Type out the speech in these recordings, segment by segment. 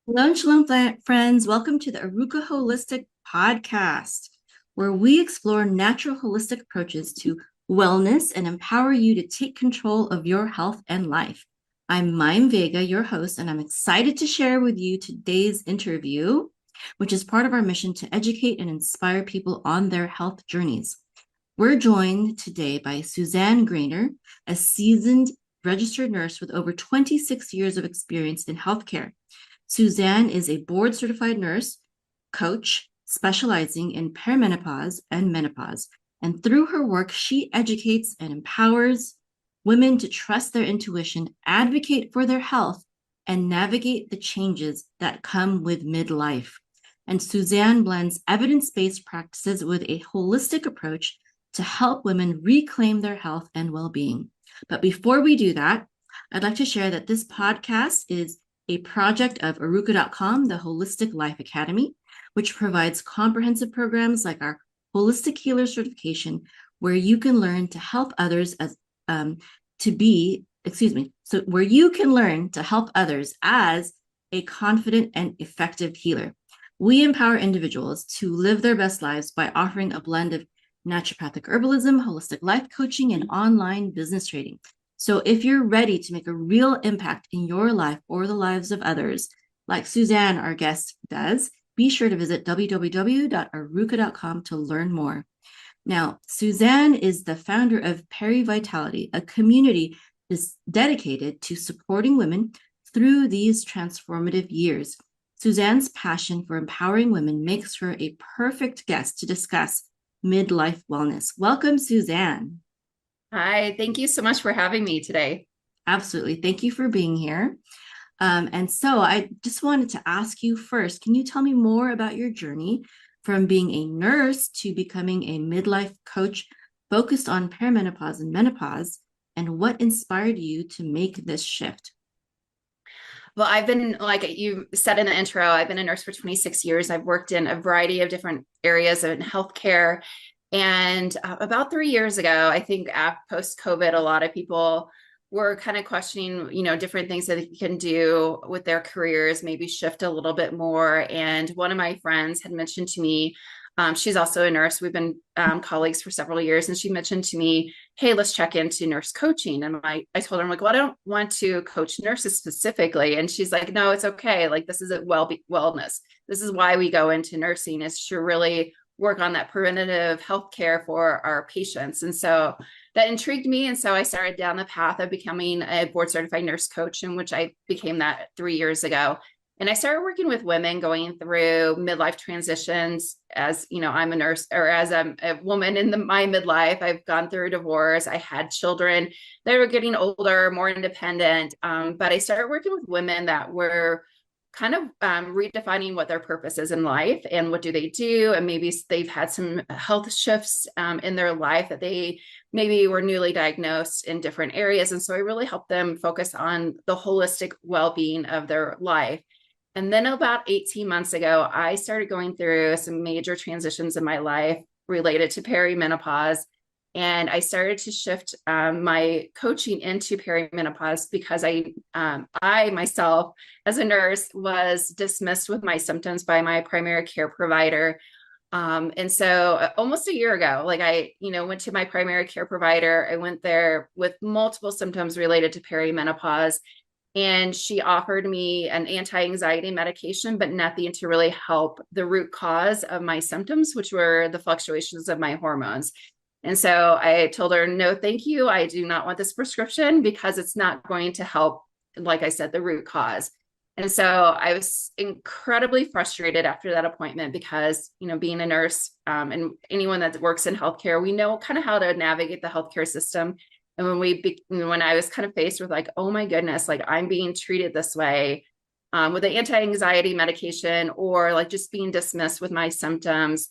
Hello, and Shalom, friends. Welcome to the Arukah Holistic Podcast, where we explore natural holistic approaches to wellness and empower you to take control of your health and life. I'm Mayim Vega, your host, and I'm excited to share with you today's interview, which is part of our mission to educate and inspire people on their health journeys. We're joined today by Suzanne Greiner, a seasoned registered nurse with over 26 years of experience in healthcare. Suzanne is a board certified nurse, coach, specializing in perimenopause and menopause. And through her work, she educates and empowers women to trust their intuition, advocate for their health, and navigate the changes that come with midlife. And Suzanne blends evidence based practices with a holistic approach to help women reclaim their health and well being. But before we do that, I'd like to share that this podcast is a project of Arukah.com, the Holistic Life Academy, which provides comprehensive programs like our Holistic Healer certification, where you can learn to help others where you can learn to help others as a confident and effective healer. We empower individuals to live their best lives by offering a blend of naturopathic herbalism, holistic life coaching, and online business trading. So if you're ready to make a real impact in your life or the lives of others, like Suzanne, our guest, does, be sure to visit www.arukah.com to learn more. Now, Suzanne is the founder of Perivitality, a community is dedicated to supporting women through these transformative years. Suzanne's passion for empowering women makes her a perfect guest to discuss midlife wellness. Welcome, Suzanne. Hi, thank you so much for having me today. Absolutely. Thank you for being here. And so I just wanted to ask you first, can you tell me more about your journey from being a nurse to becoming a midlife coach focused on perimenopause and menopause, and what inspired you to make this shift? Well, I've been, like you said in the intro, I've been a nurse for 26 years. I've worked in a variety of different areas in healthcare. And about 3 years ago, I think post COVID, a lot of people were kind of questioning, different things that they can do with their careers, maybe shift a little bit more. And one of my friends had mentioned to me, she's also a nurse. We've been colleagues for several years. And she mentioned to me, hey, let's check into nurse coaching. And I told her, I'm like, well, I don't want to coach nurses specifically. And she's like, no, it's okay. Like, this is a wellness. This is why we go into nursing, is to really work on that preventative health care for our patients. And so that intrigued me. And so I started down the path of becoming a board certified nurse coach, in which I became that 3 years ago. And I started working with women going through midlife transitions. As you know, I'm a nurse, or as a woman in my midlife. I've gone through a divorce. I had children. They were getting older, more independent. But I started working with women that were kind of redefining what their purpose is in life and what do they do. And maybe they've had some health shifts in their life, that they maybe were newly diagnosed in different areas. And so I really helped them focus on the holistic well-being of their life. And then about 18 months ago, I started going through some major transitions in my life related to perimenopause. And I started to shift my coaching into perimenopause because I myself, as a nurse, was dismissed with my symptoms by my primary care provider. And so almost a year ago, like I went to my primary care provider. I went there with multiple symptoms related to perimenopause. And she offered me an anti-anxiety medication, but nothing to really help the root cause of my symptoms, which were the fluctuations of my hormones. And so I told her, no, thank you. I do not want this prescription because it's not going to help, like I said, the root cause. And so I was incredibly frustrated after that appointment because, being a nurse and anyone that works in healthcare, we know kind of how to navigate the healthcare system. And when I was kind of faced with like, oh my goodness, like I'm being treated this way with an anti-anxiety medication, or like just being dismissed with my symptoms,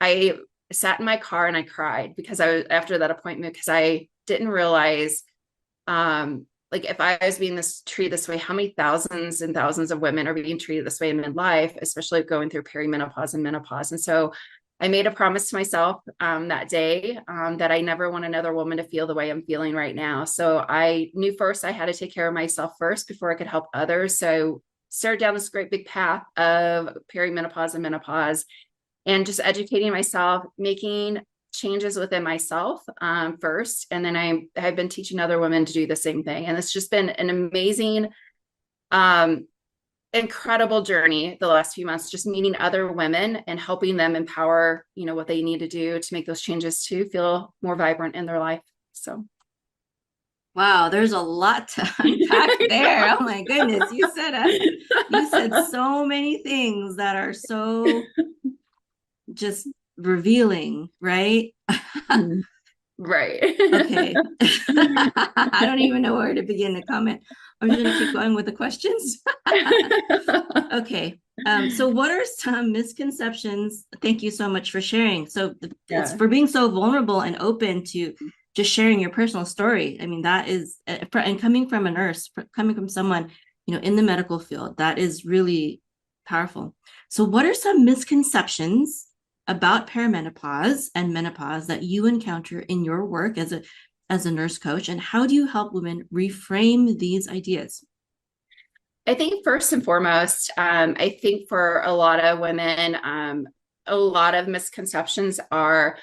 I sat in my car and I cried because after that appointment, because I didn't realize, like if I was being treated this way, how many thousands and thousands of women are being treated this way in midlife, especially going through perimenopause and menopause. And so I made a promise to myself that day that I never want another woman to feel the way I'm feeling right now. So I knew first I had to take care of myself first before I could help others. So started down this great big path of perimenopause and menopause, and just educating myself, making changes within myself first. And then I've been teaching other women to do the same thing. And it's just been an amazing, incredible journey the last few months, just meeting other women and helping them empower, what they need to do to make those changes to feel more vibrant in their life. So. Wow, there's a lot to unpack there. Oh my goodness, you said so many things that are so just revealing, right? Right. Okay. I don't even know where to begin to comment. I'm just going to keep going with the questions. Okay. So what are some misconceptions? Thank you so much for sharing. So it's for being so vulnerable and open to just sharing your personal story. I mean, that is, and coming from a nurse, coming from someone, in the medical field, that is really powerful. So what are some misconceptions about perimenopause and menopause that you encounter in your work as a nurse coach, and how do you help women reframe these ideas? I think first and foremost, I think for a lot of women, a lot of misconceptions are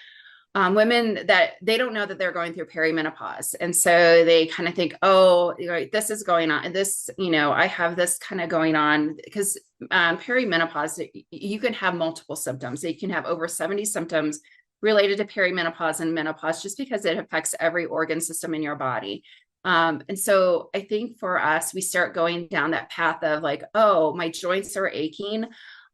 women that they don't know that they're going through perimenopause. And so they kind of think, oh, this is going on. And this, I have this kind of going on because perimenopause, you can have multiple symptoms. You can have over 70 symptoms related to perimenopause and menopause just because it affects every organ system in your body. And so I think for us, we start going down that path of like, oh, my joints are aching.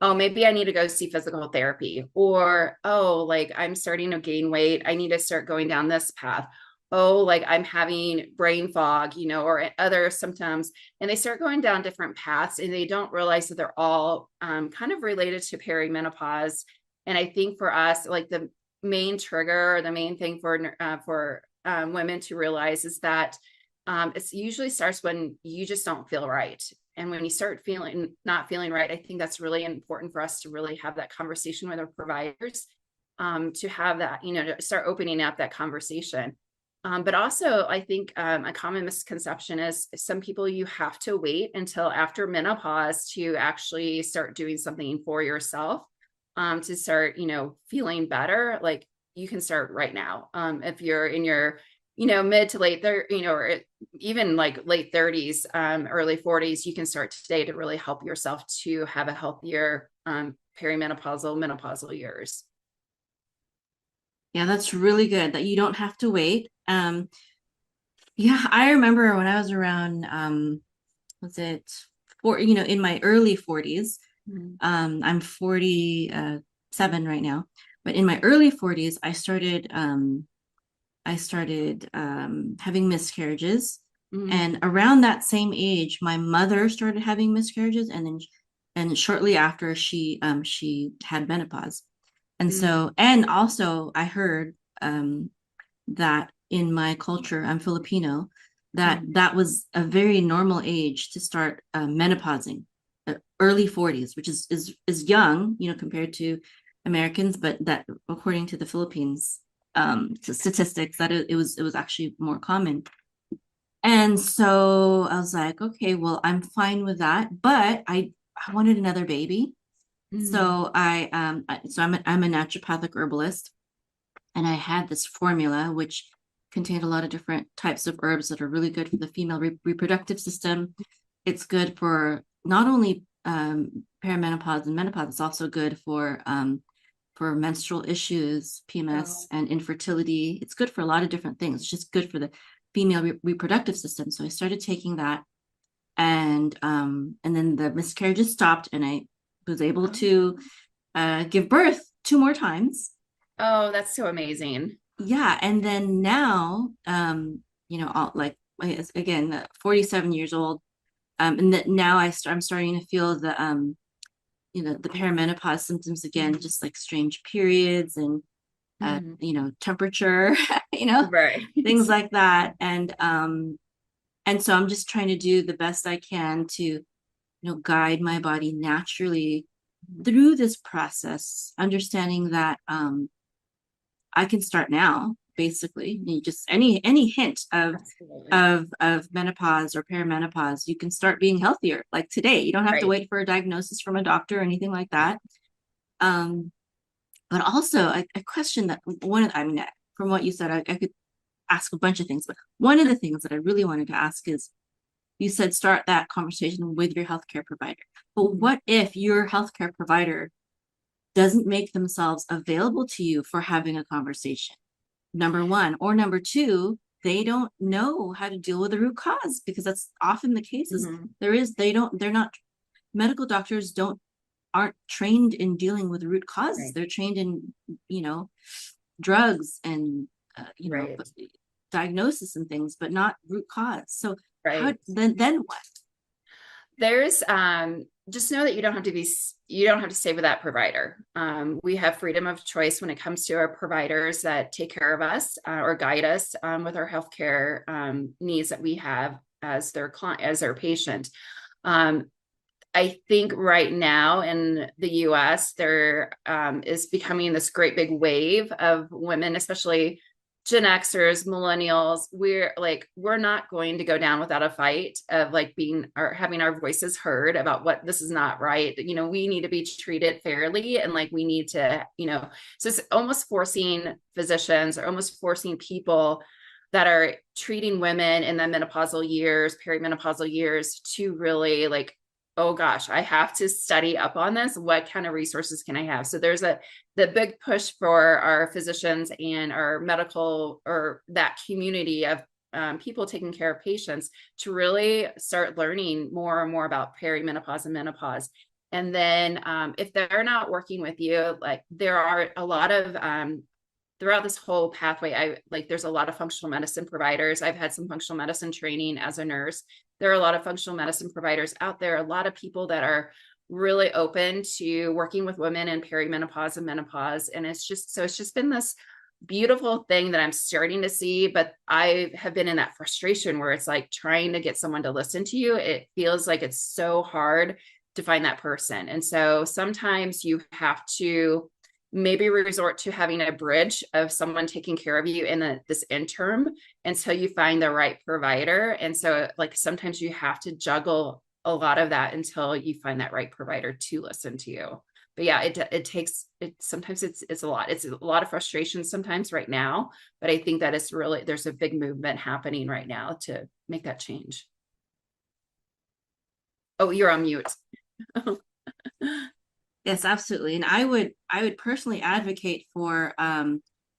Oh, maybe I need to go see physical therapy. Or, oh, like I'm starting to gain weight. I need to start going down this path. Oh, like I'm having brain fog, or other symptoms. And they start going down different paths and they don't realize that they're all kind of related to perimenopause. And I think for us, like the main trigger or the main thing for women to realize is that it usually starts when you just don't feel right. And when you start not feeling right, I think that's really important for us to really have that conversation with our providers, to have that, to start opening up that conversation. But also, I think a common misconception is some people, you have to wait until after menopause to actually start doing something for yourself, to start, feeling better. Like you can start right now. If you're in your mid to late, or even like late 30s, early 40s, you can start today to really help yourself to have a healthier menopausal years. Yeah, that's really good that you don't have to wait. Yeah, I remember when I was around, was it in my early 40s. I'm 47 right now, but in my early 40s, I started having miscarriages. And around that same age, my mother started having miscarriages, and shortly after she had menopause. And so, and also I heard that in my culture, I'm Filipino, that was a very normal age to start menopausing, early 40s, which is young, compared to Americans, but that according to the Philippines statistics, that it was actually more common. And so I was like, okay, well, I'm fine with that, but I wanted another baby. So I'm a naturopathic herbalist, and I had this formula which contained a lot of different types of herbs that are really good for the female reproductive system. It's good for not only perimenopause and menopause, it's also good for menstrual issues, PMS, and infertility. It's good for a lot of different things. It's just good for the female reproductive system. So I started taking that, and then the miscarriages stopped, and I was able to give birth 2 more times. Oh, that's so amazing. Yeah, and then now, like again, 47 years old, and that now I'm starting to feel the perimenopause symptoms again, just like strange periods and temperature, Right. things like that, and so I'm just trying to do the best I can to guide my body naturally through this process, understanding that I can start now. basically. You just any hint Absolutely. of menopause or perimenopause, you can start being healthier. Like today, you don't have to Right. wait for a diagnosis from a doctor or anything like that. Um, but also a question that I mean, from what you said, I could ask a bunch of things, but one of the things that I really wanted to ask is, you said start that conversation with your healthcare provider. But what if your healthcare provider doesn't make themselves available to you for having a conversation? Number one, or number two, they don't know how to deal with the root cause, because that's often the case. Is Mhm. they're not, medical doctors aren't trained in dealing with root causes. Right. They're trained in, you know, drugs and Right. diagnosis and things, but not root cause. So how Right. then what? There's just know that you don't have to stay with that provider. We have freedom of choice when it comes to our providers that take care of us or guide us with our healthcare needs that we have as their client, as their patient. Um, I think right now in the US, there is becoming this great big wave of women, especially Gen Xers, millennials. We're not going to go down without a fight of like being or having our voices heard about what this is not right. You know, we need to be treated fairly, and like we need to, so it's almost forcing physicians or almost forcing people that are treating women in the menopausal years, perimenopausal years to really like, oh gosh, I have to study up on this. What kind of resources can I have? So there's the big push for our physicians and our medical or that community of people taking care of patients to really start learning more and more about perimenopause and menopause. And then if they're not working with you, like there are a lot of throughout this whole pathway, there's a lot of functional medicine providers. I've had some functional medicine training as a nurse. There are a lot of functional medicine providers out there, a lot of people that are really open to working with women in perimenopause and menopause. And it's just been this beautiful thing that I'm starting to see, but I have been in that frustration where it's like trying to get someone to listen to you. It feels like it's so hard to find that person. And so sometimes you have to maybe resort to having a bridge of someone taking care of you in this interim until you find the right provider. And so like sometimes you have to juggle a lot of that until you find that right provider to listen to you. But yeah, it takes it. Sometimes it's a lot. It's a lot of frustration sometimes right now, but I think that it's really, there's a big movement happening right now to make that change. Oh, you're on mute. Yes, absolutely. And I would personally advocate for,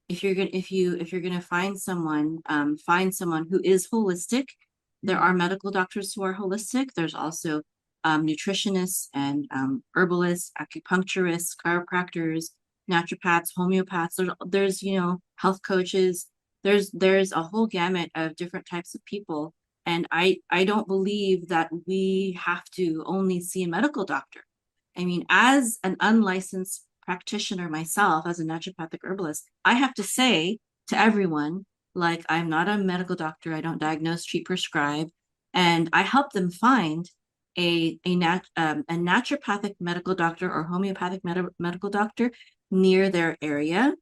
if you're gonna find someone who is holistic. There are medical doctors who are holistic. There's also nutritionists and herbalists, acupuncturists, chiropractors, naturopaths, homeopaths. There's health coaches. There's a whole gamut of different types of people. And I don't believe that we have to only see a medical doctor. I mean, as an unlicensed practitioner myself, as a naturopathic herbalist, I have to say to everyone, like, I'm not a medical doctor. I don't diagnose, treat, prescribe. And I help them find a naturopathic medical doctor or homeopathic medical doctor near their area.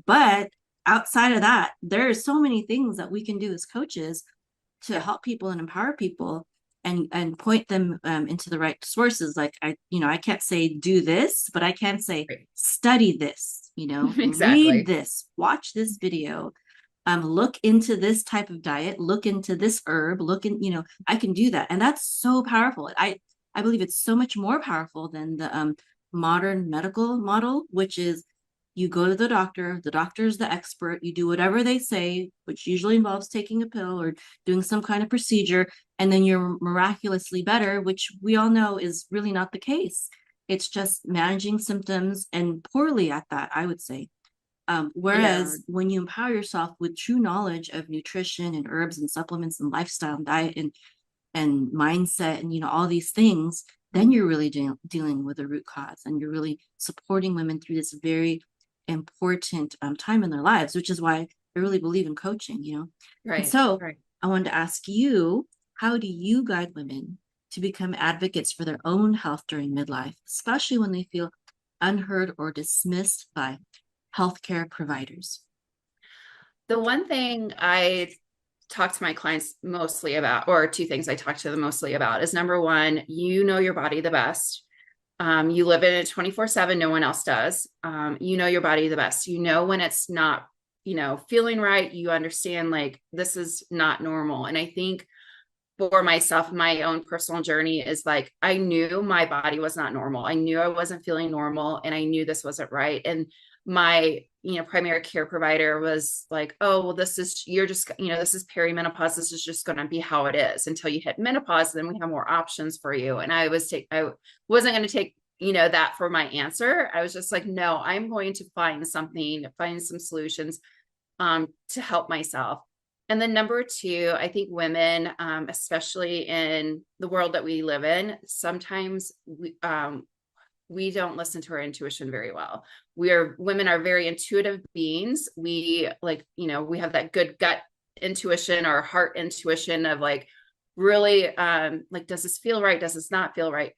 But outside of that, there are so many things that we can do as coaches to help people and empower people and point them into the right sources. Like I can't say do this, but I can say Right. study this, read Exactly. this, watch this video, look into this type of diet, look into this herb, I can do that. And that's so powerful. I believe it's so much more powerful than the modern medical model, which is you go to the doctor's the expert, you do whatever they say, which usually involves taking a pill or doing some kind of procedure, and then you're miraculously better, which we all know is really not the case. It's just managing symptoms and poorly at that, I would say. Yeah. Whereas when you empower yourself with true knowledge of nutrition and herbs and supplements and lifestyle and diet and mindset and all these things, then you're really dealing with a root cause, and you're really supporting women through this very important time in their lives, which is why I really believe in coaching. And Right. so Right. I wanted to ask you, how do you guide women to become advocates for their own health during midlife, especially when they feel unheard or dismissed by healthcare providers? The one thing I talk to my clients mostly about, or two things I talk to them mostly about, is number one, you know your body the best. You live in it 24/7. No one else does. You know your body the best. You know when it's not, feeling right. You understand like this is not normal. And I think for myself, my own personal journey is like, I knew my body was not normal. I knew I wasn't feeling normal and I knew this wasn't right. And my, primary care provider was like, oh, well, you're just, this is perimenopause. This is just going to be how it is until you hit menopause. Then we have more options for you. And I wasn't going to take, that for my answer. I was just like, no, I'm going to find some solutions, to help myself. And then number two, I think women, especially in the world that we live in, sometimes we don't listen to our intuition very well. Women are very intuitive beings. We we have that good gut intuition or heart intuition of like, really, like, does this feel right? Does this not feel right?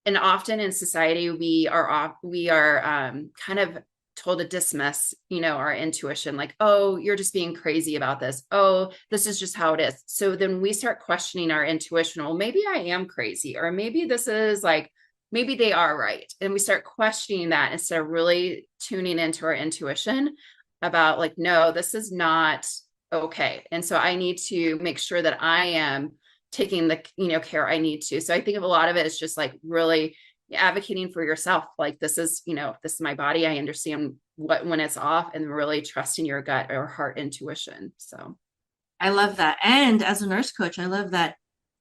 And often in society, we are kind of told to dismiss, our intuition, like, oh, you're just being crazy about this. Oh, this is just how it is. So then we start questioning our intuition. Well, maybe I am crazy, or maybe this is like, maybe they are right. And we start questioning that instead of really tuning into our intuition about like, no, this is not okay. And so I need to make sure that I am taking the, care I need to. So I think of a lot of it is just like really advocating for yourself. Like, this is my body. I understand when it's off, and really trusting your gut or heart intuition. So I love that. And as a nurse coach, I love that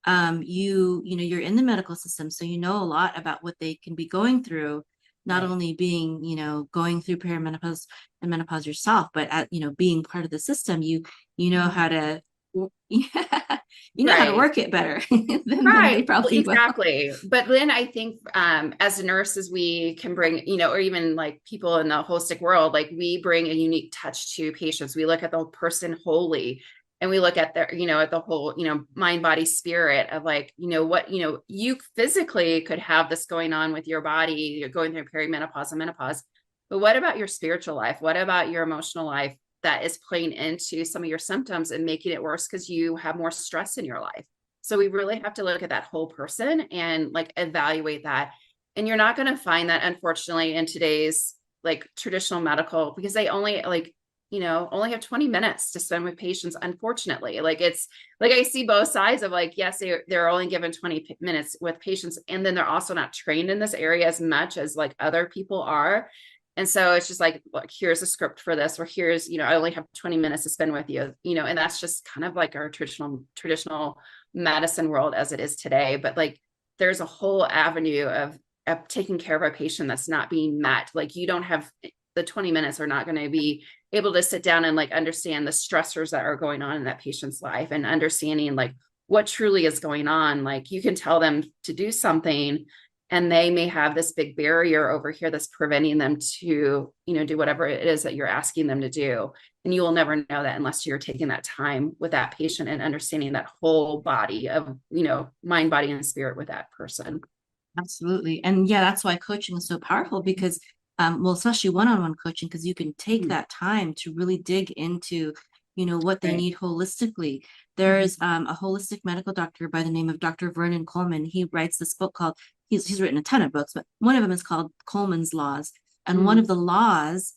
you're in the medical system, so you know a lot about what they can be going through, not right. only being, going through perimenopause and menopause yourself, but being part of the system, you know how to you know how to Right. work it better than they Right. Well, probably will. exactly. But then I think, as nurses, we can bring, or even like people in the holistic world, like we bring a unique touch to patients. We look at the person wholly, and we look at their, at the whole, mind, body, spirit of like, what, you physically could have this going on with your body. You're going through perimenopause and menopause. But what about your spiritual life? What about your emotional life that is playing into some of your symptoms and making it worse because you have more stress in your life? So we really have to look at that whole person and like evaluate that. And you're not going to find that, unfortunately, in today's like traditional medical, because they only only have 20 minutes to spend with patients. Unfortunately, like it's like, I see both sides of like, yes, they're only given 20 minutes with patients. And then they're also not trained in this area as much as like other people are. And so it's just like, look, here's a script for this, or here's, I only have 20 minutes to spend with you, and that's just kind of like our traditional medicine world as it is today. But like, there's a whole avenue of taking care of a patient that's not being met. Like, you don't have the 20 minutes are not going to be able to sit down and like understand the stressors that are going on in that patient's life, and understanding like what truly is going on. Like, you can tell them to do something, and they may have this big barrier over here that's preventing them to, do whatever it is that you're asking them to do. And you will never know that unless you're taking that time with that patient and understanding that whole body of, mind, body, and spirit with that person. Absolutely. And yeah, that's why coaching is so powerful, because well, especially one-on-one coaching, because you can take that time to really dig into, what they Right. need holistically. There's a holistic medical doctor by the name of Dr. Vernon Coleman. He writes this book called, he's written a ton of books, but one of them is called Coleman's Laws. And one of the laws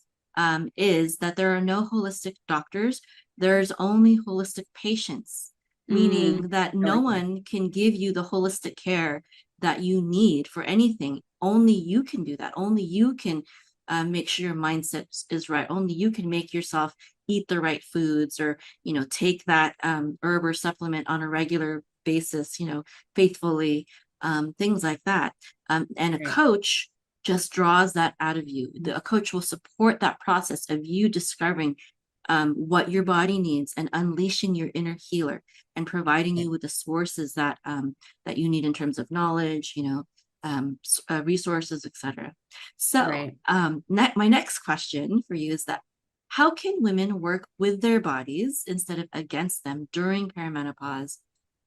is that there are no holistic doctors. There's only holistic patients, meaning that I no like that. one can give you the holistic care that you need for anything. Only you can do that. Only you can make sure your mindset is right. Only you can make yourself eat the right foods, or take that herb or supplement on a regular basis, faithfully, things like that. And a Right. coach just draws that out of you. A coach will support that process of you discovering what your body needs, and unleashing your inner healer, and providing you with the sources that that you need in terms of knowledge, resources, etc. So Right. my next question for you is that, how can women work with their bodies instead of against them during perimenopause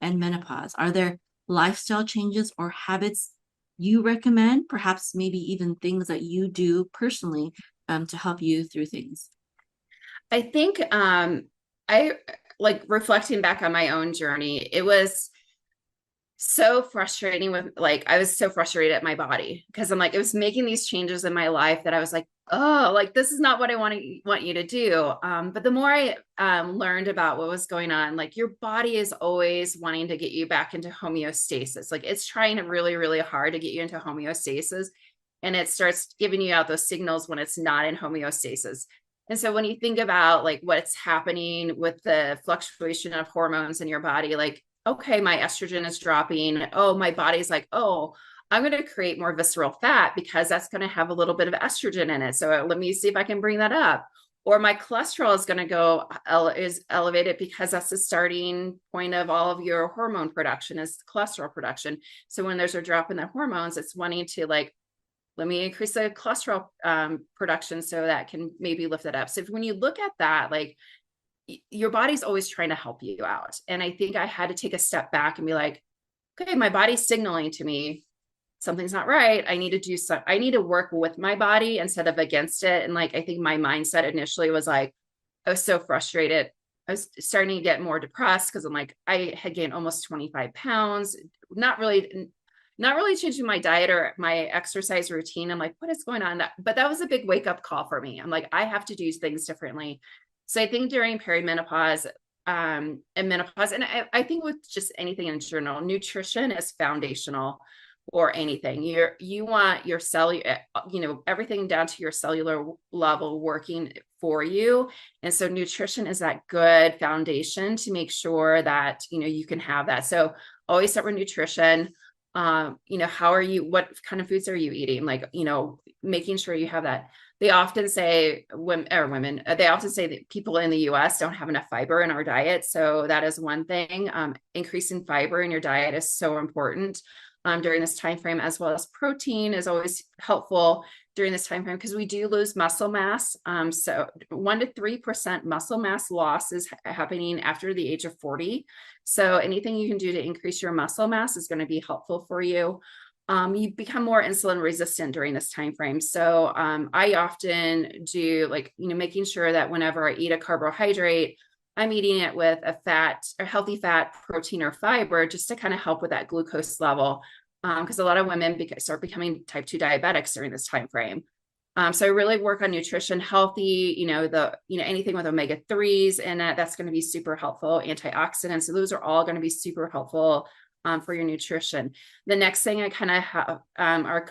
and menopause? Are there lifestyle changes or habits you recommend, perhaps maybe even things that you do personally, to help you through things? I think I like reflecting back on my own journey, it was so frustrating with like I was so frustrated at my body because I'm like it was making these changes in my life that I was like, oh, like this is not what I want you to do. But the more I learned about what was going on, like your body is always wanting to get you back into homeostasis. Like it's trying really, really hard to get you into homeostasis, and it starts giving you out those signals when it's not in homeostasis. And so when you think about like what's happening with the fluctuation of hormones in your body, like, okay, my estrogen is dropping. Oh, my body's like, oh, I'm going to create more visceral fat because that's going to have a little bit of estrogen in it. So let me see if I can bring that up. Or my cholesterol is going to go is elevated because that's the starting point of all of your hormone production is cholesterol production. So when there's a drop in the hormones, it's wanting to like, let me increase the cholesterol production so that can maybe lift it up. So when you look at that, like your body's always trying to help you out. And I think I had to take a step back and be like, okay, my body's signaling to me something's not right. I need to do some, I need to work with my body instead of against it. And like, I think my mindset initially was like, I was so frustrated. I was starting to get more depressed because I'm like, I had gained almost 25 pounds, not really, not really changing my diet or my exercise routine. I'm like, what is going on? But that was a big wake up call for me. I'm like, I have to do things differently. So I think during perimenopause and menopause, and I think with just anything in general, nutrition is foundational or anything. You want your cell, everything down to your cellular level working for you. And so nutrition is that good foundation to make sure that, you can have that. So always start with nutrition. How are you, what kind of foods are you eating? Like, making sure you have that. They often say women, they often say that people in the US don't have enough fiber in our diet. So that is one thing. Increasing fiber in your diet is so important during this time frame, as well as protein is always helpful during this time frame because we do lose muscle mass. So 1 to 3% muscle mass loss is happening after the age of 40. So anything you can do to increase your muscle mass is going to be helpful for you. You become more insulin resistant during this time frame. So I often do like, making sure that whenever I eat a carbohydrate, I'm eating it with a healthy fat, protein, or fiber, just to kind of help with that glucose level. Because a lot of women start becoming type 2 diabetics during this time frame. So I really work on nutrition, healthy, anything with omega-3s in it, that's going to be super helpful. Antioxidants. So those are all going to be super helpful for your nutrition. The next thing I kind of have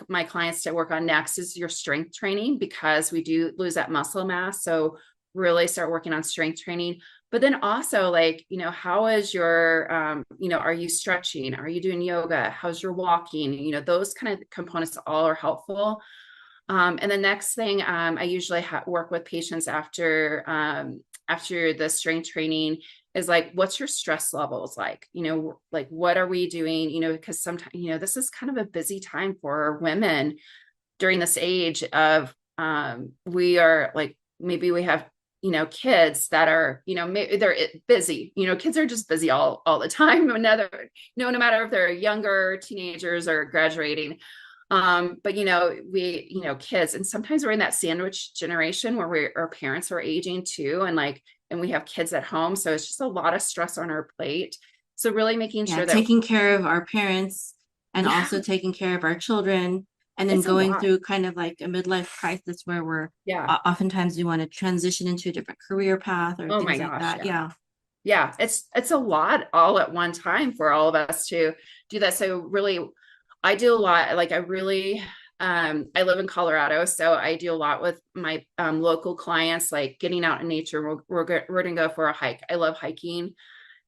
my clients to work on next is your strength training, because we do lose that muscle mass. So really start working on strength training. But then also like, how is your, are you stretching? Are you doing yoga? How's your walking? Those kind of components all are helpful. And the next thing I usually work with patients after the strength training is like, what's your stress levels like? Like what are we doing? Because sometimes, this is kind of a busy time for women during this age of we are like, maybe we have kids that are they're busy. Kids are just busy all the time. No matter if they're younger teenagers or graduating. But we kids, and sometimes we're in that sandwich generation where our parents are aging too, and we have kids at home, so it's just a lot of stress on our plate. So really making sure that taking care of our parents and also taking care of our children, and then going through kind of like a midlife crisis where we're oftentimes we want to transition into a different career path or things like that. Yeah, it's a lot all at one time for all of us to do that. So really, I do a lot. Like I live in Colorado, so I do a lot with my local clients, like getting out in nature. We're going to go for a hike. I love hiking.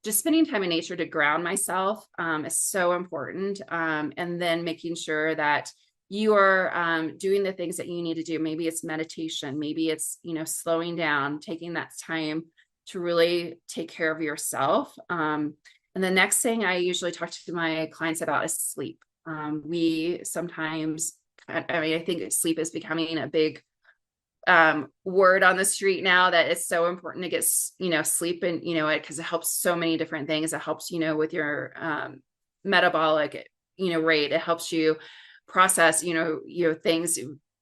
Just spending time in nature to ground myself is so important. And then making sure that you are doing the things that you need to do. Maybe it's meditation. Maybe it's, slowing down, taking that time to really take care of yourself. And the next thing I usually talk to my clients about is sleep. We sometimes, I think sleep is becoming a big word on the street now, that it's so important to get, sleep, and, because it helps so many different things. It helps, with your metabolic, rate. It helps you process, things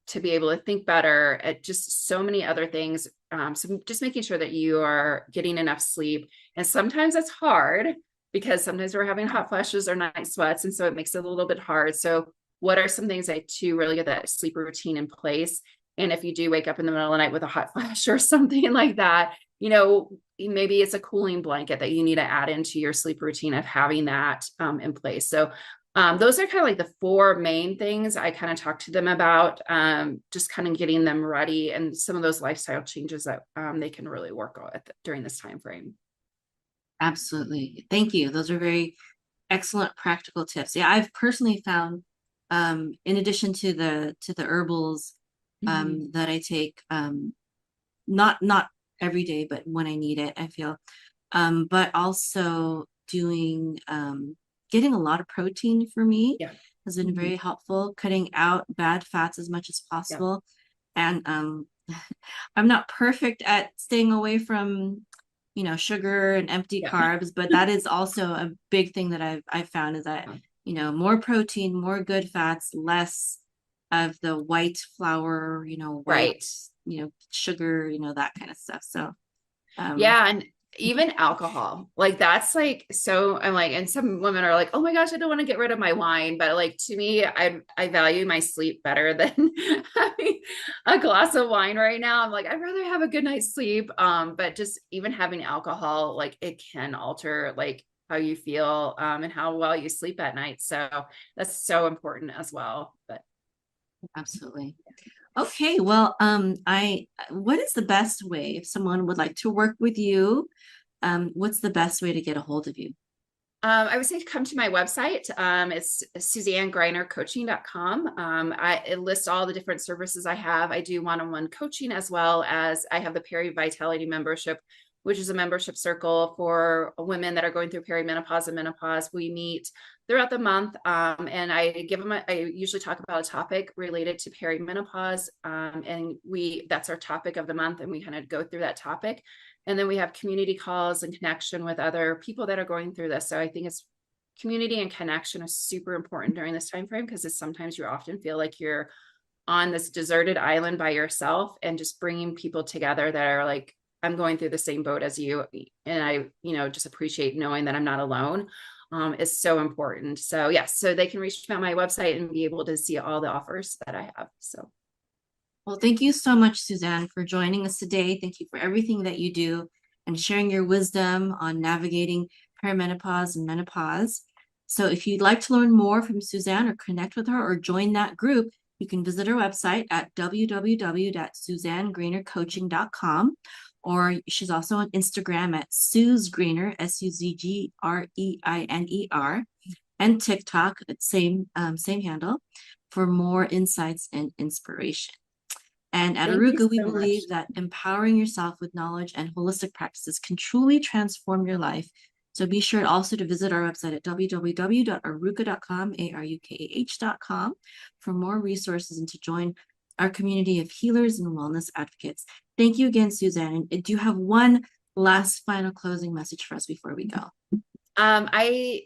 to be able to think better, at just so many other things. So just making sure that you are getting enough sleep. And sometimes it's hard because sometimes we're having hot flashes or night sweats. And so it makes it a little bit hard. So what are some things to really get that sleep routine in place? And if you do wake up in the middle of the night with a hot flash or something like that, maybe it's a cooling blanket that you need to add into your sleep routine of having that in place. So those are kind of like the four main things I kind of talk to them about, just kind of getting them ready, and some of those lifestyle changes that they can really work with during this time frame. Absolutely. Thank you. Those are very excellent practical tips. Yeah, I've personally found, in addition to the herbals that I take, not every day, but when I need it, I feel, but also doing getting a lot of protein for me has been very helpful, cutting out bad fats as much as possible. And I'm not perfect at staying away from sugar and empty carbs, but that is also a big thing that I've found, is that more protein, more good fats, less of the white flour, white sugar, that kind of stuff. So and even alcohol, like that's like, so I'm like, and some women are like, oh my gosh, I don't want to get rid of my wine, but like, to me, I value my sleep better than having a glass of wine right now. I'm like, I'd rather have a good night's sleep. But just even having alcohol, like it can alter like how you feel and how well you sleep at night. So that's so important as well. But absolutely. Okay, well, what is the best way if someone would like to work with you? What's the best way to get a hold of you? I would say come to my website. It's SuzanneGreinerCoaching.com. It lists all the different services I have. I do one-on-one coaching, as well as I have the Peri Vitality membership, which is a membership circle for women that are going through perimenopause and menopause. We meet throughout the month, and I usually talk about a topic related to perimenopause, and that's our topic of the month, and we kind of go through that topic. And then we have community calls and connection with other people that are going through this. So I think it's community and connection is super important during this time frame, because sometimes you often feel like you're on this deserted island by yourself, and just bringing people together that are like, I'm going through the same boat as you, and I just appreciate knowing that I'm not alone, is so important. So yes, so they can reach me on my website and be able to see all the offers that I have. So well, thank you so much, Suzanne, for joining us today. Thank you for everything that you do and sharing your wisdom on navigating perimenopause and menopause. So if you'd like to learn more from Suzanne or connect with her or join that group, you can visit her website at www.suzannegreinercoaching.com, or she's also on Instagram at Suze Greiner, SUZGREINER, and TikTok, same handle, for more insights and inspiration. And at Arukah, we believe that empowering yourself with knowledge and holistic practices can truly transform your life. So be sure also to visit our website at www.arukah.com, ARUKAH.com, for more resources and to join our community of healers and wellness advocates. Thank you again, Suzanne. And do you have one last final closing message for us before we go? My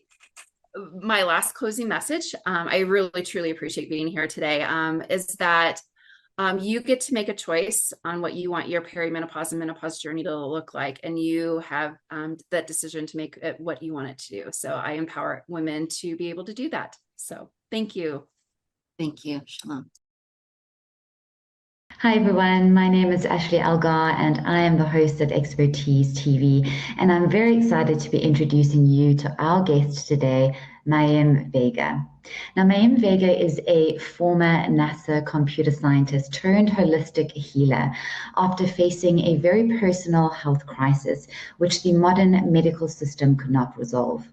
last closing message, I really, truly appreciate being here today, is that you get to make a choice on what you want your perimenopause and menopause journey to look like, and you have that decision to make it what you want it to do. So I empower women to be able to do that. So thank you. Thank you. Shalom. Hi everyone, my name is Ashley Algar and I am the host of Expertise TV, and I'm very excited to be introducing you to our guest today, Mayim Vega. Now, Mayim Vega is a former NASA computer scientist turned holistic healer after facing a very personal health crisis, which the modern medical system could not resolve.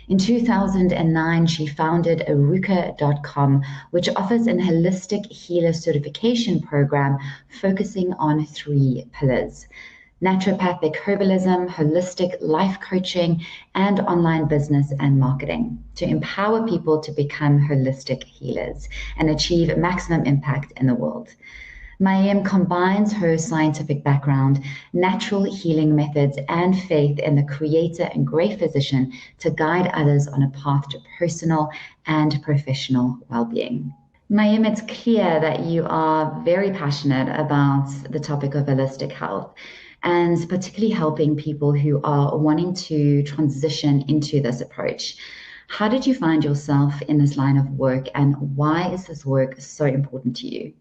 In 2009, she founded Arukah.com, which offers an holistic healer certification program focusing on 3 pillars: naturopathic herbalism, holistic life coaching, and online business and marketing, to empower people to become holistic healers and achieve maximum impact in the world. Mayim combines her scientific background, natural healing methods, and faith in the creator and great physician to guide others on a path to personal and professional well-being. Mayim, it's clear that you are very passionate about the topic of holistic health and particularly helping people who are wanting to transition into this approach. How did you find yourself in this line of work, and why is this work so important to you?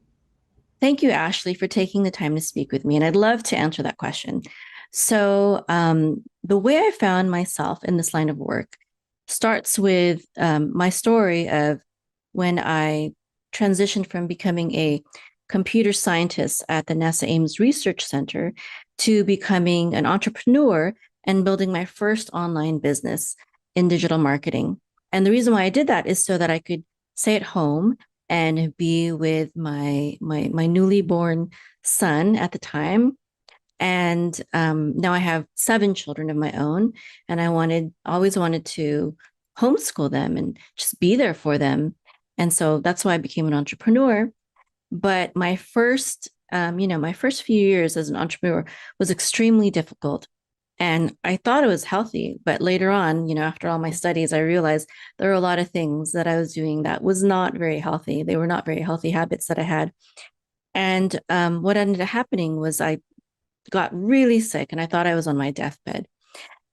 Thank you, Ashley, for taking the time to speak with me. And I'd love to answer that question. So, the way I found myself in this line of work starts with my story of when I transitioned from becoming a computer scientist at the NASA Ames Research Center to becoming an entrepreneur and building my first online business in digital marketing. And the reason why I did that is so that I could stay at home and be with my newly born son at the time. And now I have 7 children of my own, and I always wanted to homeschool them and just be there for them. And so that's why I became an entrepreneur. But my first few years as an entrepreneur was extremely difficult. And I thought it was healthy, but later on, after all my studies, I realized there were a lot of things that I was doing that was not very healthy. They were not very healthy habits that I had. And what ended up happening was I got really sick and I thought I was on my deathbed.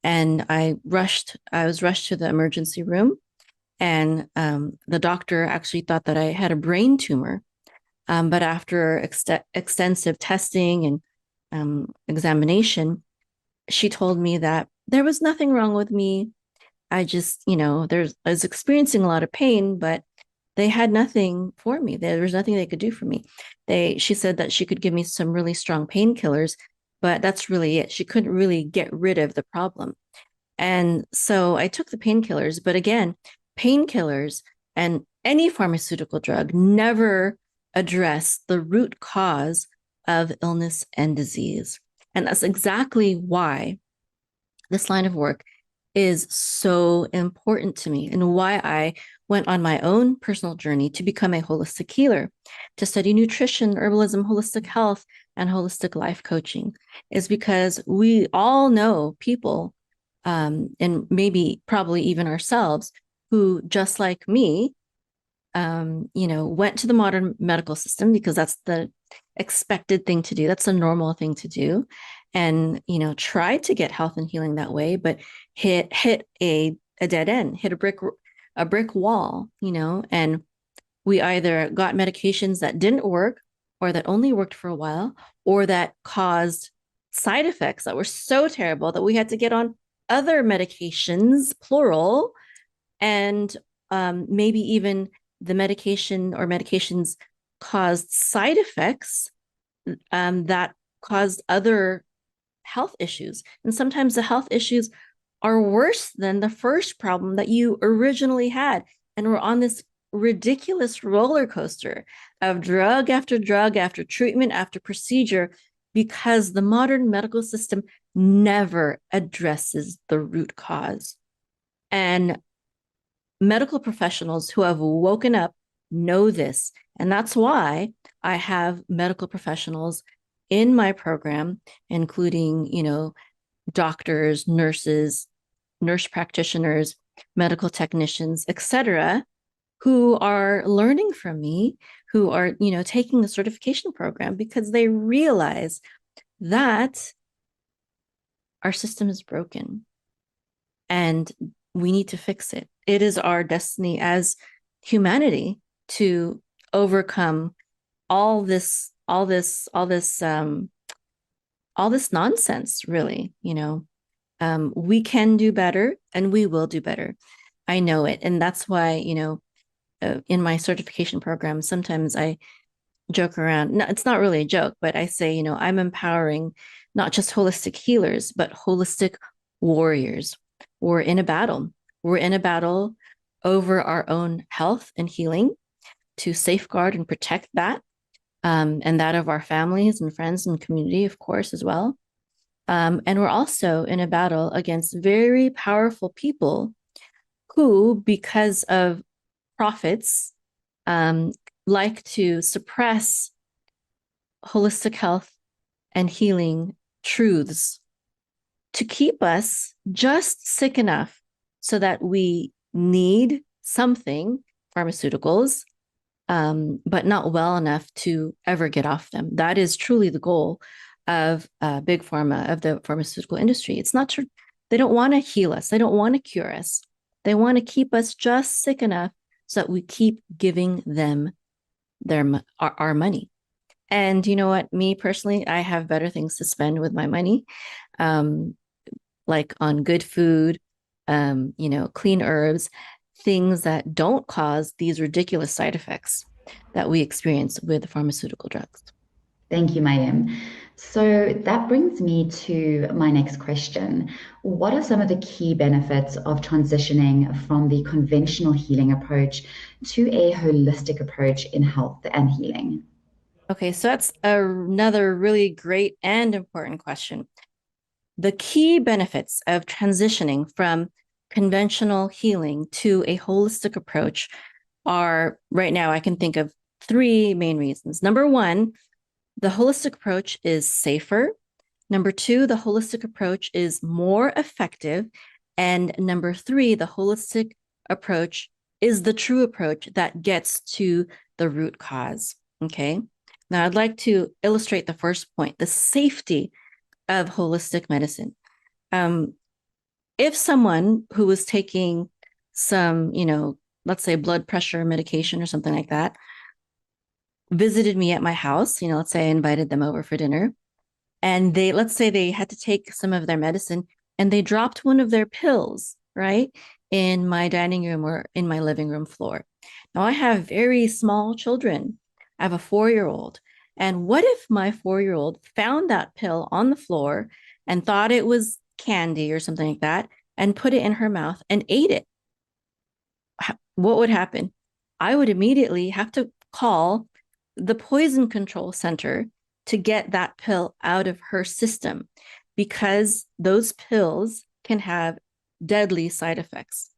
And I was rushed to the emergency room. And the doctor actually thought that I had a brain tumor. But after extensive testing and examination, she told me that there was nothing wrong with me. I just, I was experiencing a lot of pain, but they had nothing for me. There was nothing they could do for me. She said that she could give me some really strong painkillers, but that's really it. She couldn't really get rid of the problem. And so I took the painkillers, but again, painkillers and any pharmaceutical drug never address the root cause of illness and disease. And that's exactly why this line of work is so important to me and why I went on my own personal journey to become a holistic healer, to study nutrition, herbalism, holistic health, and holistic life coaching, is because we all know people, and maybe probably even ourselves, who, just like me, went to the modern medical system because that's the expected thing to do. That's a normal thing to do. And, tried to get health and healing that way, but hit a dead end, hit a brick wall, and we either got medications that didn't work or that only worked for a while or that caused side effects that were so terrible that we had to get on other medications, plural, and maybe even the medication or medications caused side effects that caused other health issues. And sometimes the health issues are worse than the first problem that you originally had. And we're on this ridiculous roller coaster of drug after treatment after procedure because the modern medical system never addresses the root cause. And medical professionals who have woken up know this. And that's why I have medical professionals in my program, including, doctors, nurses, nurse practitioners, medical technicians, etc., who are learning from me, who are, taking the certification program because they realize that our system is broken and we need to fix it. It is our destiny as humanity to overcome all this nonsense, really. We can do better and we will do better. I know it. And that's why, in my certification program, sometimes I joke around. No, it's not really a joke, but I say, I'm empowering not just holistic healers, but holistic warriors. We're in a battle. We're in a battle over our own health and healing to safeguard and protect that, and that of our families and friends and community, of course, as well. And we're also in a battle against very powerful people who, because of profits, like to suppress holistic health and healing truths to keep us just sick enough so that we need something, pharmaceuticals, but not well enough to ever get off them. That is truly the goal of big pharma, of the pharmaceutical industry. It's not true. They don't want to heal us. They don't want to cure us. They want to keep us just sick enough so that we keep giving them our money. And you know what? Me personally, I have better things to spend with my money, like on good food, clean herbs, things that don't cause these ridiculous side effects that we experience with pharmaceutical drugs. Thank you, Mayim. So that brings me to my next question. What are some of the key benefits of transitioning from the conventional healing approach to a holistic approach in health and healing? Okay, so that's another really great and important question. The key benefits of transitioning from conventional healing to a holistic approach are, right now, I can think of three main reasons. Number one, the holistic approach is safer. Number two, the holistic approach is more effective. And number three, the holistic approach is the true approach that gets to the root cause. Okay. Now, I'd like to illustrate the first point, the safety of holistic medicine. If someone who was taking some, let's say blood pressure medication or something like that, visited me at my house, let's say I invited them over for dinner, and let's say they had to take some of their medicine and they dropped one of their pills, right, in my dining room or in my living room floor. Now, I have very small children. I have a 4-year-old. And what if my 4-year-old found that pill on the floor and thought it was candy or something like that and put it in her mouth and ate it? What would happen? I would immediately have to call the poison control center to get that pill out of her system, because those pills can have deadly side effects.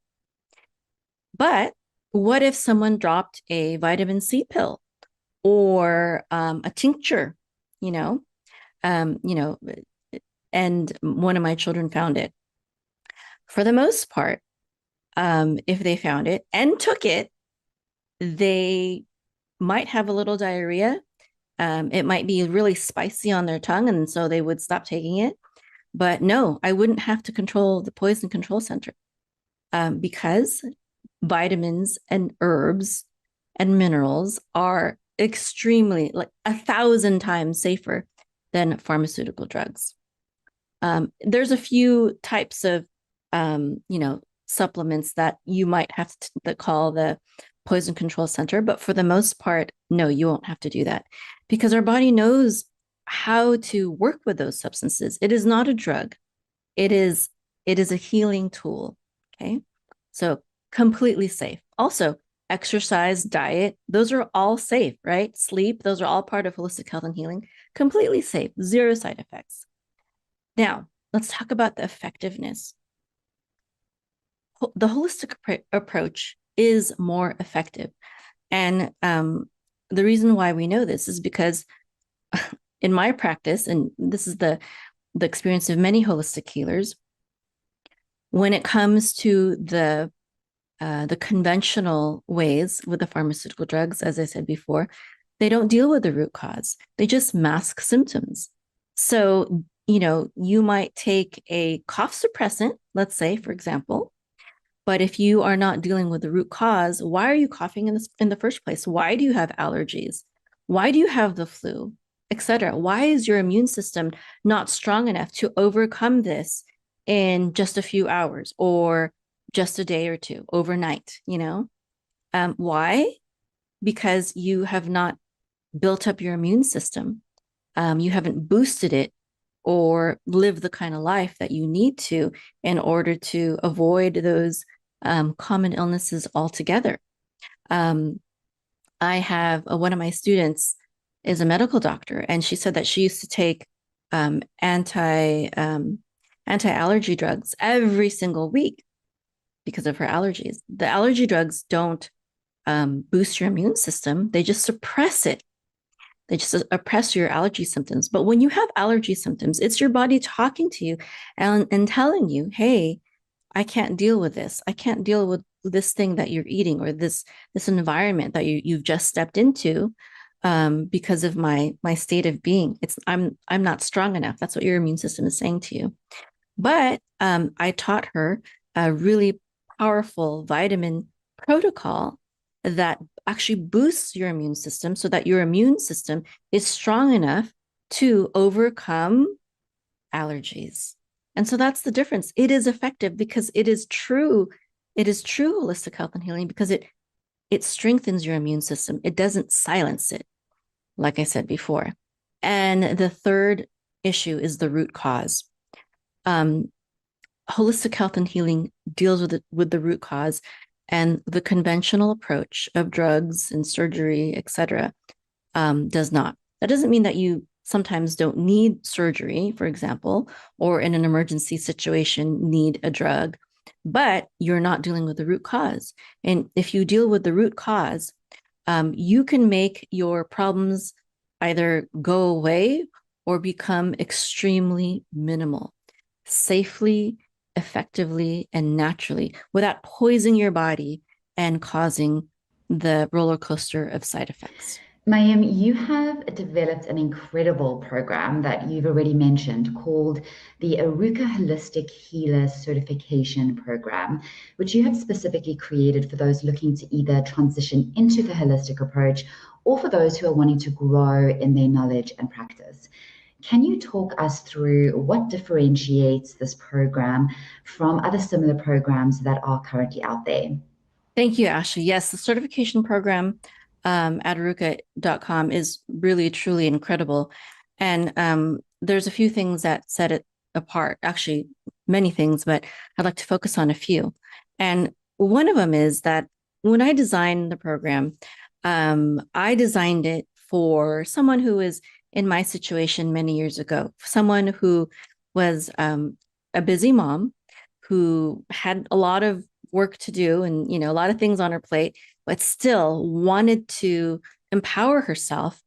But what if someone dropped a vitamin C pill or a tincture, and one of my children found it? For the most part, if they found it and took it, they might have a little diarrhea. It might be really spicy on their tongue, and so they would stop taking it. But no, I wouldn't have to control the poison control center, because vitamins and herbs and minerals are extremely, like 1,000 times safer than pharmaceutical drugs. There's a few types of, supplements that you might have to call the poison control center, but for the most part, no, you won't have to do that, because our body knows how to work with those substances. It is not a drug. It is a healing tool. Okay. So completely safe. Also, exercise, diet, those are all safe, right? Sleep, those are all part of holistic health and healing. Completely safe, zero side effects. Now, let's talk about the effectiveness. The holistic approach is more effective. And the reason why we know this is because in my practice, and this is the experience of many holistic healers, when it comes to the conventional ways with the pharmaceutical drugs, as I said before, they don't deal with the root cause. They just mask symptoms. So, you might take a cough suppressant, let's say, for example, but if you are not dealing with the root cause, why are you coughing in the first place? Why do you have allergies? Why do you have the flu, etc.? Why is your immune system not strong enough to overcome this in just a few hours or just a day or two, overnight? Why? Because you have not built up your immune system. You haven't boosted it or live the kind of life that you need to in order to avoid those common illnesses altogether. I have one of my students is a medical doctor, and she said that she used to take anti-allergy drugs every single week because of her allergies. The allergy drugs don't boost your immune system. They just suppress it. They just oppress your allergy symptoms. But when you have allergy symptoms, it's your body talking to you and telling you, hey, I can't deal with this. I can't deal with this thing that you're eating, or this environment that you've just stepped into, because of my state of being. I'm not strong enough. That's what your immune system is saying to you. But I taught her a really powerful vitamin protocol that actually boosts your immune system, so that your immune system is strong enough to overcome allergies. And so that's the difference. It is effective because it is true. It is true holistic health and healing because it strengthens your immune system. It doesn't silence it, like I said before. And the third issue is the root cause. Holistic health and healing deals with the root cause, and the conventional approach of drugs and surgery, etc., does not. That doesn't mean that you sometimes don't need surgery, for example, or in an emergency situation need a drug, but you're not dealing with the root cause. And if you deal with the root cause, you can make your problems either go away or become extremely minimal, safely, effectively, and naturally, without poisoning your body and causing the roller coaster of side effects. Mayim, you have developed an incredible program that you've already mentioned called the Arukah Holistic Healer Certification Program, which you have specifically created for those looking to either transition into the holistic approach or for those who are wanting to grow in their knowledge and practice. Can you talk us through what differentiates this program from other similar programs that are currently out there? Thank you, Ashley. Yes, the certification program at arukah.com is really, truly incredible. And there's a few things that set it apart, actually, many things, but I'd like to focus on a few. And one of them is that when I designed the program, I designed it for someone who was in my situation many years ago, someone who was a busy mom who had a lot of work to do and, a lot of things on her plate, but still wanted to empower herself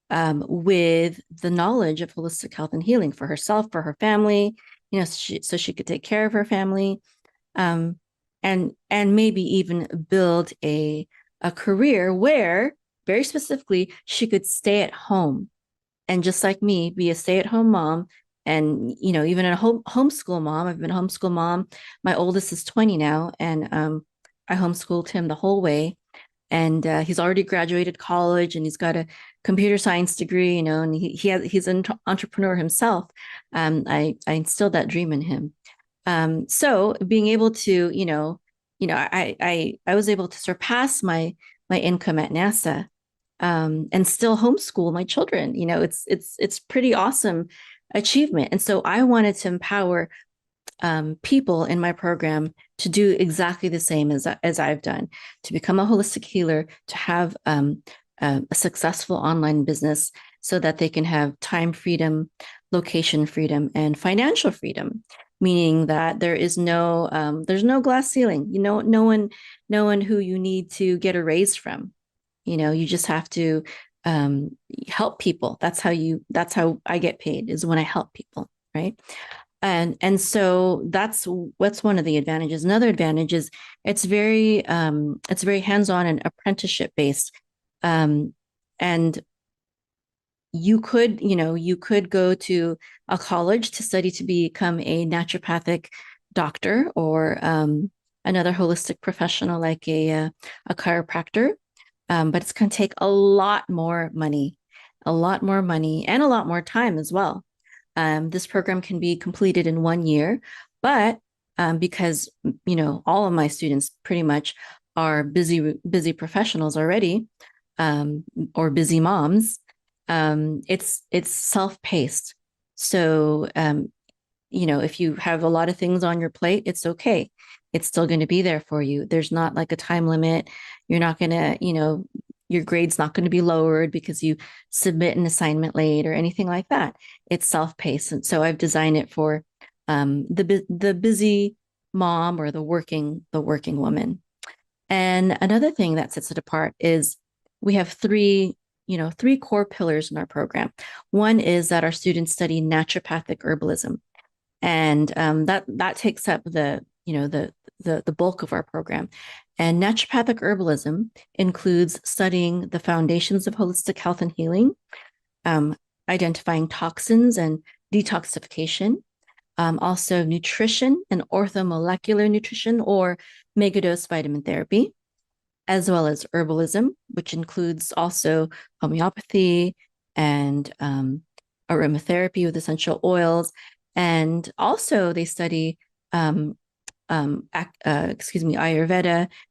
with the knowledge of holistic health and healing for herself, for her family, so she could take care of her family, and maybe even build a career where, very specifically, she could stay at home and, just like me, be a stay-at-home mom. And, even a homeschool mom. I've been a homeschool mom. My oldest is 20 now, and I homeschooled him the whole way. And he's already graduated college, and he's got a computer science degree, and he's an entrepreneur himself. I instilled that dream in him. So being able to, I was able to surpass my income at NASA, and still homeschool my children. It's pretty awesome achievement. And so I wanted to empower people in my program to do exactly the same as I've done, to become a holistic healer, to have a successful online business so that they can have time freedom, location freedom, and financial freedom, meaning that there's no glass ceiling. No one who you need to get a raise from. You just have to help people. That's how I get paid, is when I help people, right? And so that's one of the advantages. Another advantage is it's very hands-on and apprenticeship based. And you could go to a college to study to become a naturopathic doctor, or another holistic professional like a chiropractor. But it's going to take a lot more money, and a lot more time as well. This program can be completed in 1 year, but because, all of my students pretty much are busy professionals already, or busy moms, it's self-paced. So, if you have a lot of things on your plate, it's okay. It's still going to be there for you. There's not like a time limit. You're not going to, your grade's not going to be lowered because you submit an assignment late or anything like that. It's self-paced. And so I've designed it for the busy mom, or the working woman. And another thing that sets it apart is we have three core pillars in our program. One is that our students study naturopathic herbalism. And that takes up the bulk of our program. And naturopathic herbalism includes studying the foundations of holistic health and healing, identifying toxins and detoxification, also nutrition and orthomolecular nutrition or megadose vitamin therapy, as well as herbalism, which includes also homeopathy and aromatherapy with essential oils. And also they study Ayurveda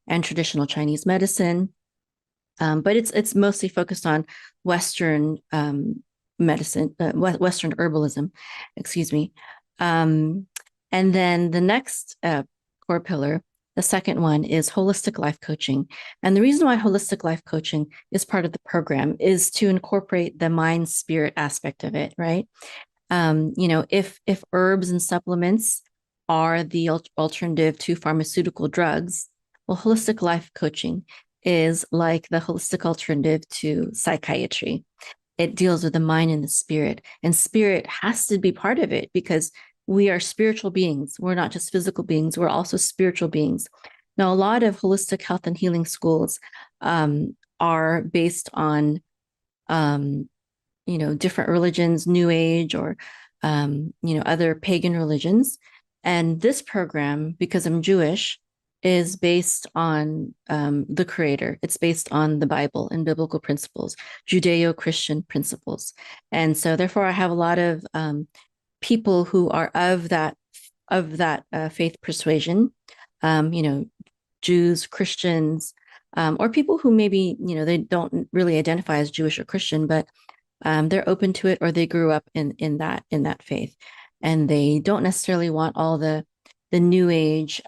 and traditional Chinese medicine. But it's mostly focused on Western medicine, Western herbalism, excuse me. And then the next core pillar, the second one, is holistic life coaching. And the reason why holistic life coaching is part of the program is to incorporate the mind spirit aspect of it, right? If herbs and supplements are the alternative to pharmaceutical drugs, well, holistic life coaching is like the holistic alternative to psychiatry. It deals with the mind and the spirit, and spirit has to be part of it because we are spiritual beings. We're not just physical beings, we're also spiritual beings. Now, a lot of holistic health and healing schools are based on different religions, New Age, or other pagan religions. And this program, because I'm Jewish, is based on the Creator. It's based on the Bible and biblical principles, Judeo-Christian principles. And so, therefore, I have a lot of people who are of that faith persuasion. Jews, Christians, or people who maybe they don't really identify as Jewish or Christian, but they're open to it, or they grew up in that faith, and they don't necessarily want all the new age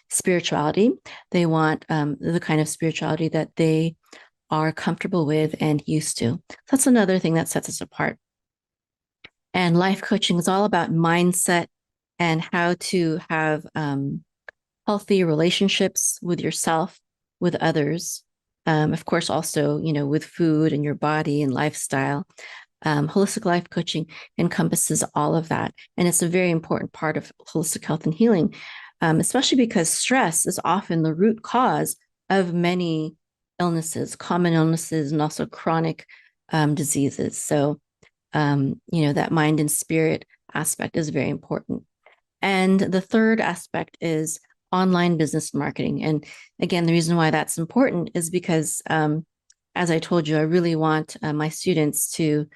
spirituality. They want the kind of spirituality that they are comfortable with and used to. That's another thing that sets us apart. And life coaching is all about mindset and how to have healthy relationships with yourself, with others. Of course, also, with food and your body and lifestyle. Holistic life coaching encompasses all of that. And it's a very important part of holistic health and healing, especially because stress is often the root cause of many illnesses, common illnesses, and also chronic diseases. So, that mind and spirit aspect is very important. And the third aspect is online business marketing. And again, the reason why that's important is because, as I told you, I really want my students to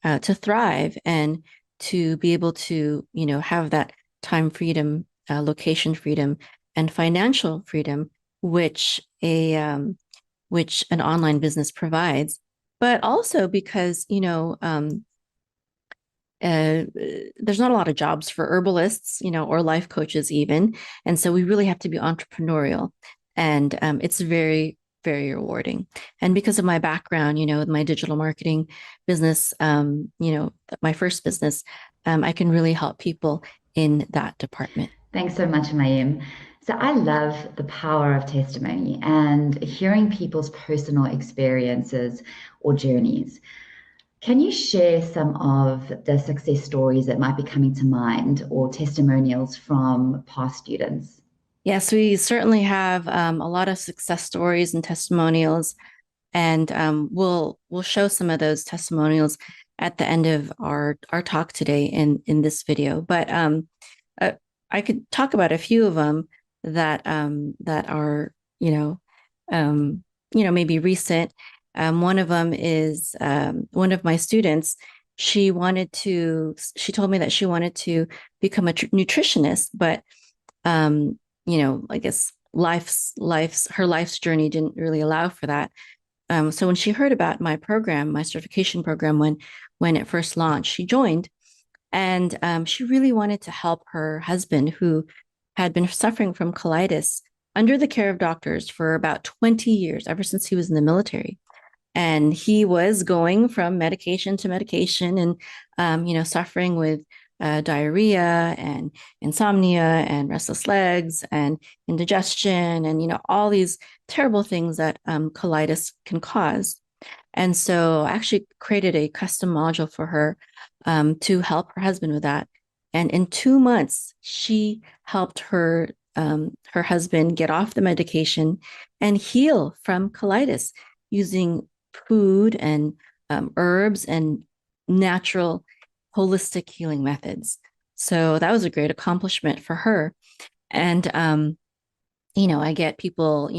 thrive and to be able to, have that time freedom, location freedom, and financial freedom, which an online business provides. But also because, there's not a lot of jobs for herbalists, or life coaches even. And so we really have to be entrepreneurial. And it's very, very rewarding. And because of my background, with my digital marketing business, my first business, I can really help people in that department. Thanks so much, Mayim. So I love the power of testimony and hearing people's personal experiences or journeys. Can you share some of the success stories that might be coming to mind or testimonials from past students? Yes, we certainly have a lot of success stories and testimonials, and we'll show some of those testimonials at the end of our talk today in this video. But I could talk about a few of them that are maybe recent. One of them is one of my students. She told me that she wanted to become a nutritionist, but I guess her life's journey didn't really allow for that. So when she heard about my program, my certification program, when it first launched, she joined, and she really wanted to help her husband, who had been suffering from colitis under the care of doctors for about 20 years, ever since he was in the military. And he was going from medication to medication and, suffering with diarrhea and insomnia and restless legs and indigestion and, all these terrible things that colitis can cause. And so I actually created a custom module for her to help her husband with that. And in 2 months, she helped her her husband get off the medication and heal from colitis using food and herbs and natural holistic healing methods. So that was a great accomplishment for her. And I get people,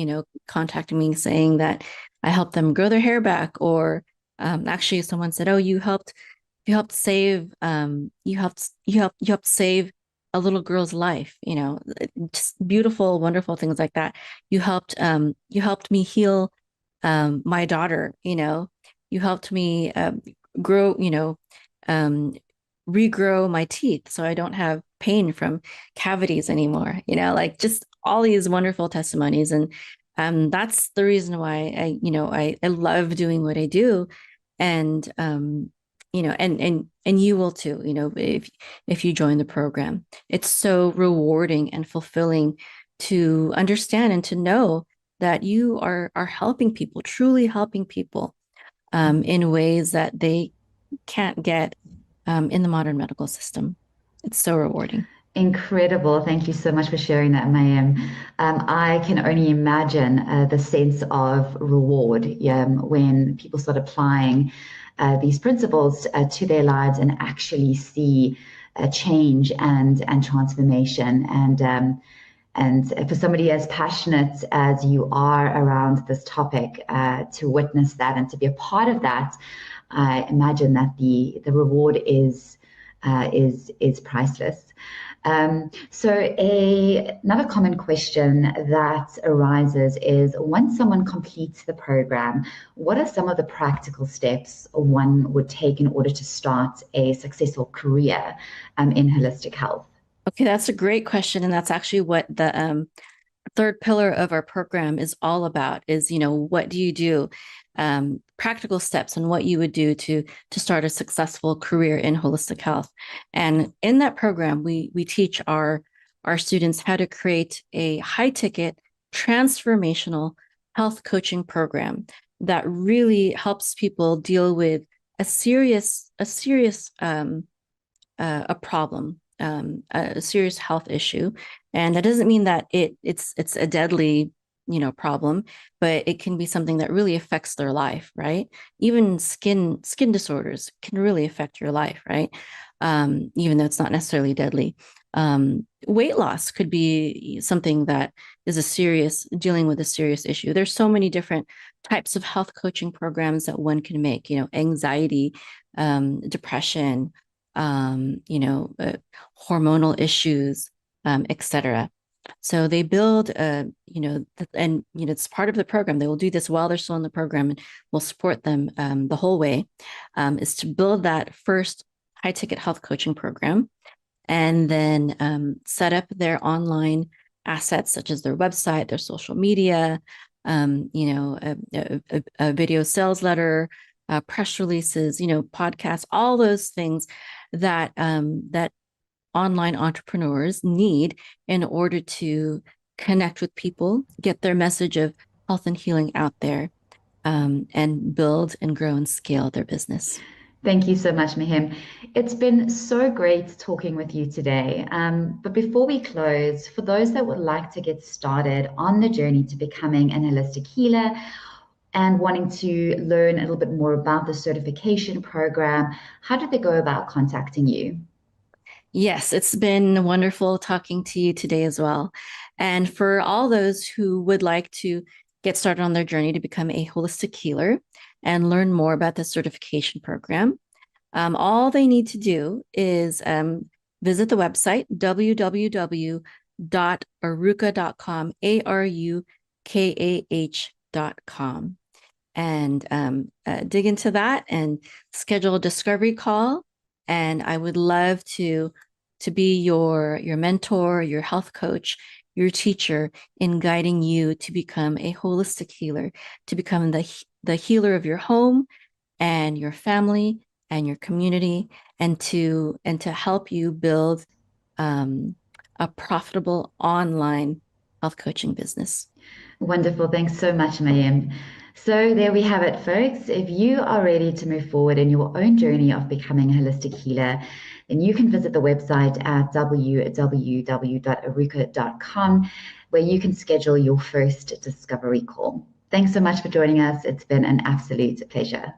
contacting me saying that I helped them grow their hair back, or actually someone said, "Oh, you helped save, you helped save a little girl's life." Just beautiful, wonderful things like that. You helped me heal my daughter. You helped me grow, um, regrow my teeth so I don't have pain from cavities anymore. Like just all these wonderful testimonies. And that's the reason why I love doing what I do. And and you will too, if you join the program. It's so rewarding and fulfilling to understand and to know that you are helping people, truly helping people in ways that they can't get in the modern medical system. It's so rewarding. Incredible. Thank you so much for sharing that, Mayim. I can only imagine the sense of reward when people start applying these principles to their lives and actually see a change and transformation. And for somebody as passionate as you are around this topic, to witness that and to be a part of that, I imagine that the reward is priceless. Another common question that arises is, once someone completes the program, what are some of the practical steps one would take in order to start a successful career in holistic health? Okay, that's a great question. And that's actually what the third pillar of our program is all about is, what do you do? Practical steps on what you would do to start a successful career in holistic health. And in that program, we teach our students how to create a high ticket transformational health coaching program that really helps people deal with a serious a problem, a serious health issue. And that doesn't mean that it's a deadly, problem, but it can be something that really affects their life, right? Even skin disorders can really affect your life, right? Even though it's not necessarily deadly. Weight loss could be something that is dealing with a serious issue. There's so many different types of health coaching programs that one can make, anxiety, depression, hormonal issues, etc. So they build, it's part of the program. They will do this while they're still in the program, and we'll support them the whole way. Is to build that first high ticket health coaching program, and then set up their online assets such as their website, their social media, a video sales letter, press releases, podcasts, all those things that online entrepreneurs need in order to connect with people, get their message of health and healing out there, and build and grow and scale their business. Thank you so much, Mayim. It's been so great talking with you today. But before we close, for those that would like to get started on the journey to becoming an holistic healer and wanting to learn a little bit more about the certification program, how do they go about contacting you? Yes, it's been wonderful talking to you today as well. And for all those who would like to get started on their journey to become a holistic healer and learn more about the certification program, all they need to do is visit the website, www.arukah.com, ARUKAH.com, and dig into that and schedule a discovery call. And I would love to be your mentor, your health coach, your teacher in guiding you to become a holistic healer, to become the healer of your home and your family and your community, and to help you build a profitable online health coaching business. Wonderful. Thanks so much, Mayim. So there we have it, folks. If you are ready to move forward in your own journey of becoming a holistic healer, then you can visit the website at www.arukah.com, where you can schedule your first discovery call. Thanks so much for joining us. It's been an absolute pleasure.